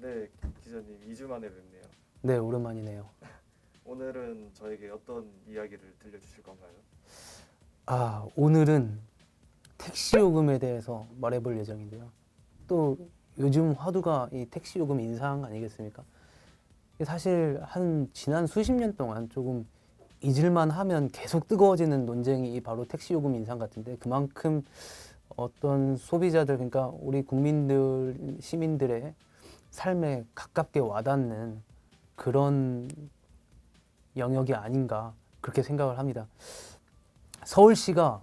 네, 기자님 2주 만에 뵙네요. 네, 오랜만이네요. 오늘은 저에게 어떤 이야기를 들려주실 건가요? 오늘은 택시 요금에 대해서 말해볼 예정인데요. 또 요즘 화두가 이 택시 요금 인상 아니겠습니까? 이게 사실 지난 수십 년 동안 조금 잊을만 하면 계속 뜨거워지는 논쟁이 바로 택시 요금 인상 같은데, 그만큼 어떤 소비자들, 그러니까 우리 국민들, 시민들의 삶에 가깝게 와닿는 그런 영역이 아닌가, 그렇게 생각을 합니다. 서울시가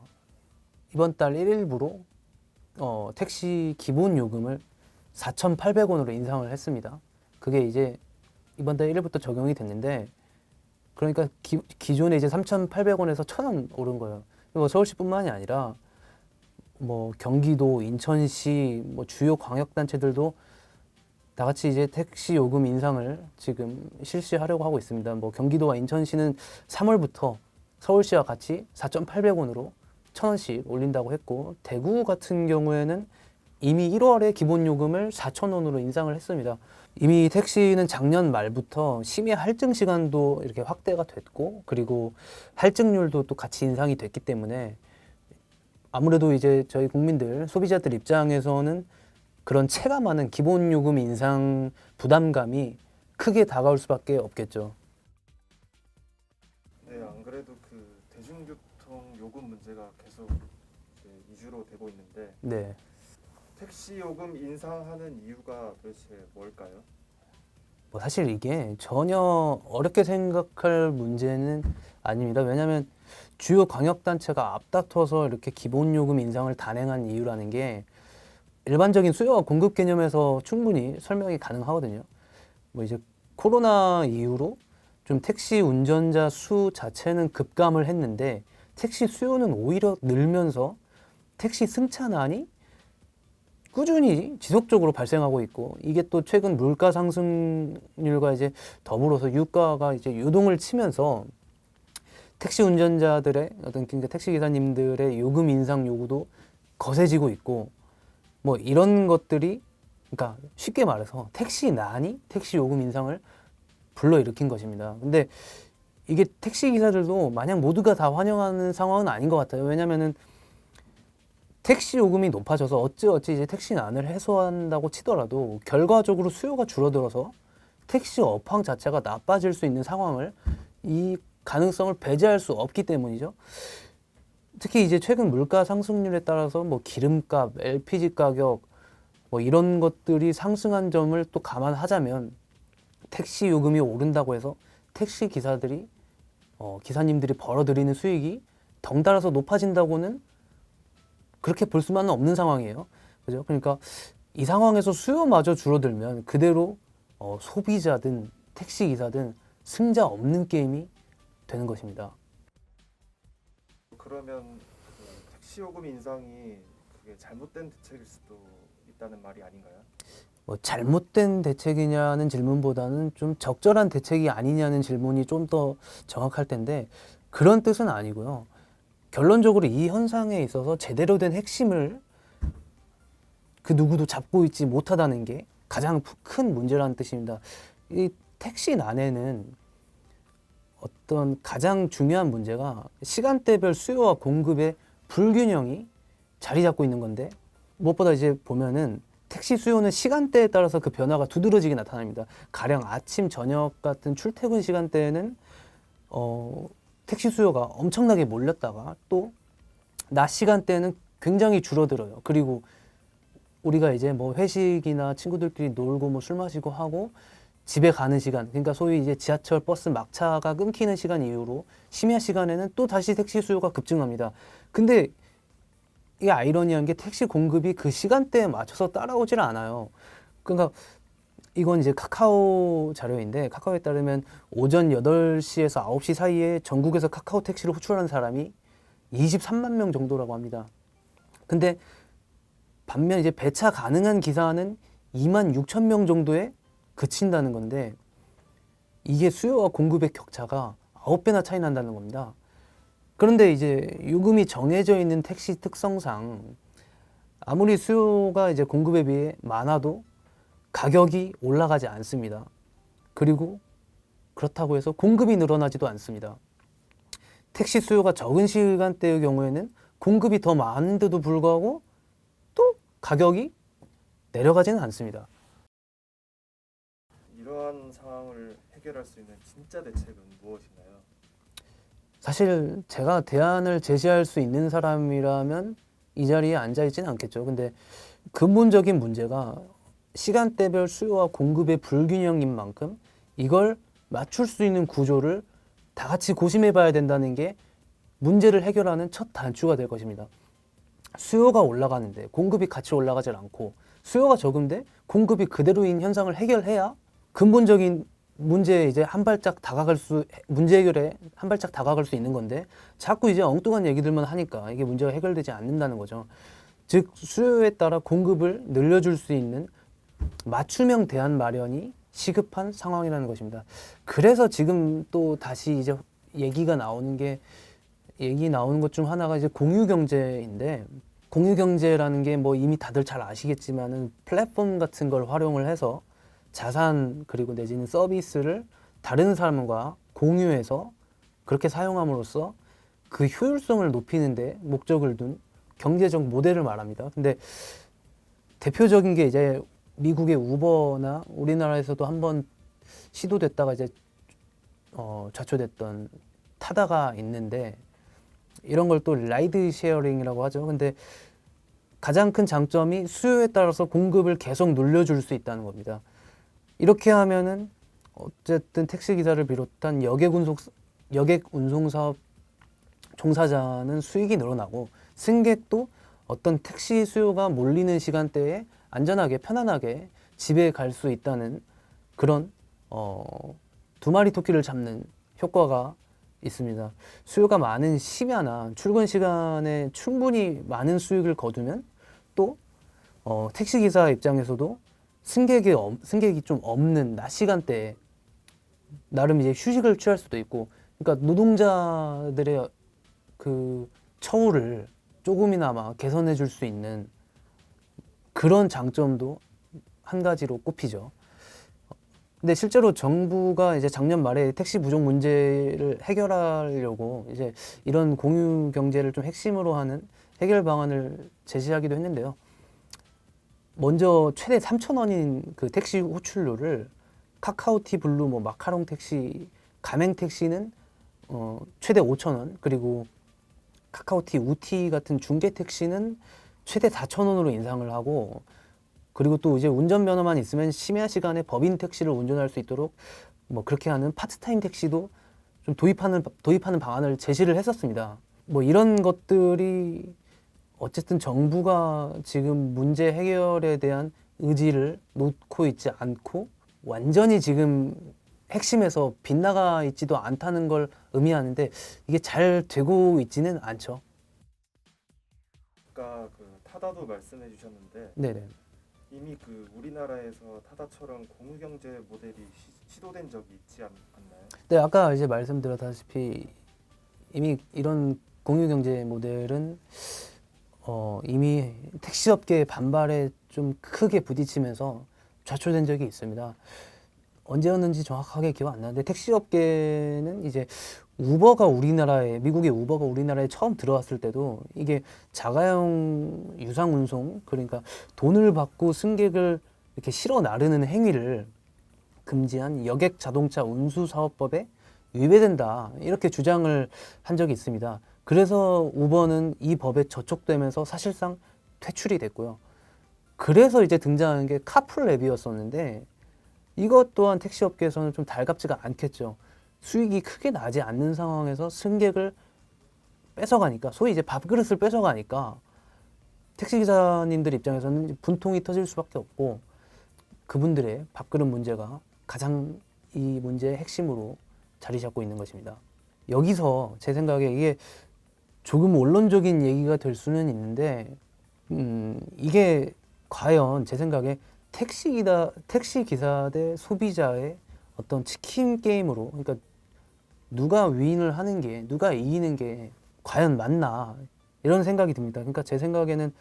이번 달 1일부로 택시 기본 요금을 4,800원으로 인상을 했습니다. 그게 이제 이번 달 1일부터 적용이 됐는데, 그러니까 기존에 이제 3,800원에서 1,000원 오른 거예요. 뭐 서울시뿐만이 아니라 뭐 경기도, 인천시, 뭐 주요 광역단체들도 다 같이 이제 택시 요금 인상을 지금 실시하려고 하고 있습니다. 뭐 경기도와 인천시는 3월부터 서울시와 같이 4,800원으로 1,000원씩 올린다고 했고, 대구 같은 경우에는 이미 1월에 기본 요금을 4,000원으로 인상을 했습니다. 이미 택시는 작년 말부터 심야 할증 시간도 이렇게 확대가 됐고, 그리고 할증률도 또 같이 인상이 됐기 때문에 아무래도 이제 저희 국민들, 소비자들 입장에서는 그런 체감하는 기본 요금 인상 부담감이 크게 다가올 수밖에 없겠죠. 네, 안 그래도 그 대중교통 요금 문제가 계속 이제 이슈로 되고 있는데 네. 택시 요금 인상하는 이유가 도대체 뭘까요? 뭐 사실 이게 전혀 어렵게 생각할 문제는 아닙니다. 왜냐하면 주요 광역단체가 앞다퉈서 이렇게 기본 요금 인상을 단행한 이유라는 게 일반적인 수요와 공급 개념에서 충분히 설명이 가능하거든요. 뭐 이제 코로나 이후로 좀 택시 운전자 수 자체는 급감을 했는데, 택시 수요는 오히려 늘면서 택시 승차난이 꾸준히 지속적으로 발생하고 있고, 이게 또 최근 물가 상승률과 이제 더불어서 유가가 이제 유동을 치면서 택시 운전자들의 그러니까 택시 기사님들의 요금 인상 요구도 거세지고 있고, 뭐 이런 것들이, 그러니까 쉽게 말해서 택시난이 택시 요금 인상을 불러일으킨 것입니다. 근데 이게 택시 기사들도 마냥 모두가 다 환영하는 상황은 아닌 것 같아요. 왜냐면은 택시 요금이 높아져서 어찌어찌 이제 택시난을 해소한다고 치더라도 결과적으로 수요가 줄어들어서 택시 업황 자체가 나빠질 수 있는 상황을, 이 가능성을 배제할 수 없기 때문이죠. 특히 이제 최근 물가 상승률에 따라서 뭐 기름값, LPG 가격, 뭐 이런 것들이 상승한 점을 또 감안하자면 택시 요금이 오른다고 해서 택시 기사들이 기사님들이 벌어들이는 수익이 덩달아서 높아진다고는 그렇게 볼 수만은 없는 상황이에요. 그죠? 그러니까 이 상황에서 수요마저 줄어들면 그대로 소비자든 택시 기사든 승자 없는 게임이 되는 것입니다. 그러면 그 택시 요금 인상이 그게 잘못된 대책일 수도 있다는 말이 아닌가요? 뭐 잘못된 대책이냐는 질문보다는 좀 적절한 대책이 아니냐는 질문이 좀 더 정확할 텐데, 그런 뜻은 아니고요. 결론적으로 이 현상에 있어서 제대로 된 핵심을 그 누구도 잡고 있지 못하다는 게 가장 큰 문제라는 뜻입니다. 이 택시난에는 어떤 가장 중요한 문제가 시간대별 수요와 공급의 불균형이 자리 잡고 있는 건데, 무엇보다 이제 보면은 택시 수요는 시간대에 따라서 그 변화가 두드러지게 나타납니다. 가령 아침, 저녁 같은 출퇴근 시간대에는 택시 수요가 엄청나게 몰렸다가 또 낮 시간대에는 굉장히 줄어들어요. 그리고 우리가 이제 뭐 회식이나 친구들끼리 놀고 뭐 술 마시고 하고 집에 가는 시간, 그러니까 소위 이제 지하철, 버스 막차가 끊기는 시간 이후로 심야 시간에는 또 다시 택시 수요가 급증합니다. 근데 이게 아이러니한 게 택시 공급이 그 시간대에 맞춰서 따라오질 않아요. 그러니까 이건 이제 카카오 자료인데, 카카오에 따르면 오전 8시에서 9시 사이에 전국에서 카카오 택시를 호출하는 사람이 23만 명 정도라고 합니다. 근데 반면 이제 배차 가능한 기사는 2만 6천 명 정도에 그친다는 건데, 이게 수요와 공급의 격차가 9배나 차이 난다는 겁니다. 그런데 이제 요금이 정해져 있는 택시 특성상 아무리 수요가 이제 공급에 비해 많아도 가격이 올라가지 않습니다. 그리고 그렇다고 해서 공급이 늘어나지도 않습니다. 택시 수요가 적은 시간대의 경우에는 공급이 더 많은데도 불구하고 또 가격이 내려가지는 않습니다. 이러한 상황을 해결할 수 있는 진짜 대책은 무엇인가요? 사실 제가 대안을 제시할 수 있는 사람이라면 이 자리에 앉아 있지는 않겠죠. 근데 근본적인 문제가 시간대별 수요와 공급의 불균형인 만큼 이걸 맞출 수 있는 구조를 다 같이 고심해 봐야 된다는 게 문제를 해결하는 첫 단추가 될 것입니다. 수요가 올라가는데 공급이 같이 올라가질 않고 수요가 적은데 공급이 그대로인 현상을 해결해야 근본적인 문제 이제 한 발짝 다가갈 수 문제 해결에 한 발짝 다가갈 수 있는 건데 자꾸 이제 엉뚱한 얘기들만 하니까 이게 문제가 해결되지 않는다는 거죠. 즉 수요에 따라 공급을 늘려줄 수 있는 맞춤형 대안 마련이 시급한 상황이라는 것입니다. 그래서 지금 또 다시 이제 얘기 나오는 것 중 하나가 이제 공유 경제인데 공유 경제라는 게 뭐 이미 다들 잘 아시겠지만은 플랫폼 같은 걸 활용을 해서 자산 그리고 내지는 서비스를 다른 사람과 공유해서 그렇게 사용함으로써 그 효율성을 높이는 데 목적을 둔 경제적 모델을 말합니다. 근데 대표적인 게 이제 미국의 우버나 우리나라에서도 한번 시도됐다가 이제 좌초됐던 타다가 있는데 이런 걸 또 라이드 쉐어링이라고 하죠. 근데 가장 큰 장점이 수요에 따라서 공급을 계속 늘려줄 수 있다는 겁니다. 이렇게 하면은 어쨌든 택시 기사를 비롯한 여객 운송 사업 종사자는 수익이 늘어나고 승객도 어떤 택시 수요가 몰리는 시간대에 안전하게 편안하게 집에 갈 수 있다는 그런 두 마리 토끼를 잡는 효과가 있습니다. 수요가 많은 심야나 출근 시간에 충분히 많은 수익을 거두면 또 택시 기사 입장에서도 승객이 좀 없는 낮 시간대에 나름 이제 휴식을 취할 수도 있고, 그러니까 노동자들의 그 처우를 조금이나마 개선해 줄 수 있는 그런 장점도 한 가지로 꼽히죠. 근데 실제로 정부가 이제 작년 말에 택시 부족 문제를 해결하려고 이제 이런 공유 경제를 좀 핵심으로 하는 해결 방안을 제시하기도 했는데요. 먼저 최대 3,000원인 그 택시 호출료를 카카오티 블루, 뭐 마카롱 택시, 가맹 택시는 최대 5,000원, 그리고 카카오티 우티 같은 중개 택시는 최대 4,000원으로 인상을 하고, 그리고 또 이제 운전면허만 있으면 심야 시간에 법인 택시를 운전할 수 있도록 뭐 그렇게 하는 파트타임 택시도 좀 도입하는 방안을 제시를 했었습니다. 뭐 이런 것들이 어쨌든 정부가 지금 문제 해결에 대한 의지를 놓고 있지 않고 완전히 지금 핵심에서 빗나가 있지도 않다는 걸 의미하는데 이게 잘 되고 있지는 않죠. 아까 그 타다도 말씀해 주셨는데 네네. 이미 그 우리나라에서 타다처럼 공유 경제 모델이 시도된 적이 있지 않나요? 네, 아까 이제 말씀드렸다시피 이미 이런 공유 경제 모델은 이미 택시업계의 반발에 좀 크게 부딪히면서 좌초된 적이 있습니다. 언제였는지 정확하게 기억 안 나는데 택시업계는 이제 미국의 우버가 우리나라에 처음 들어왔을 때도 이게 자가용 유상 운송, 그러니까 돈을 받고 승객을 이렇게 실어 나르는 행위를 금지한 여객 자동차 운수 사업법에 위배된다, 이렇게 주장을 한 적이 있습니다. 그래서 우버는 이 법에 저촉되면서 사실상 퇴출이 됐고요. 그래서 이제 등장한 게 카풀 앱이었었는데 이것 또한 택시업계에서는 좀 달갑지가 않겠죠. 수익이 크게 나지 않는 상황에서 승객을 뺏어가니까, 소위 이제 밥그릇을 뺏어가니까 택시기사님들 입장에서는 분통이 터질 수밖에 없고, 그분들의 밥그릇 문제가 가장 이 문제의 핵심으로 자리 잡고 있는 것입니다. 여기서 제 생각에 이게 조금 원론적인 얘기가 될 수는 있는데 이게 과연 제 생각에 택시 기사 대 소비자의 어떤 치킨 게임으로, 그러니까 누가 위인을 하는 게, 누가 이기는 게 과연 맞나, 이런 생각이 듭니다. 그러니까 제 생각에는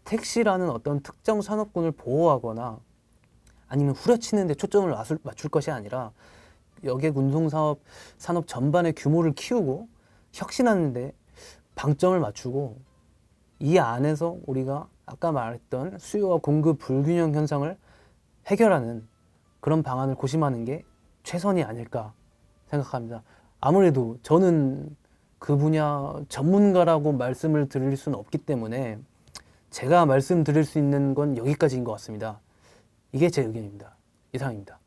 택시라는 어떤 특정 산업군을 보호하거나 아니면 후려치는 데 초점을 맞출 것이 아니라 여객 운송 산업 전반의 규모를 키우고 혁신하는 데 방점을 맞추고 이 안에서 우리가 아까 말했던 수요와 공급 불균형 현상을 해결하는 그런 방안을 고심하는 게 최선이 아닐까 생각합니다. 아무래도 저는 그 분야 전문가라고 말씀을 드릴 수는 없기 때문에 제가 말씀드릴 수 있는 건 여기까지인 것 같습니다. 이게 제 의견입니다. 이상입니다.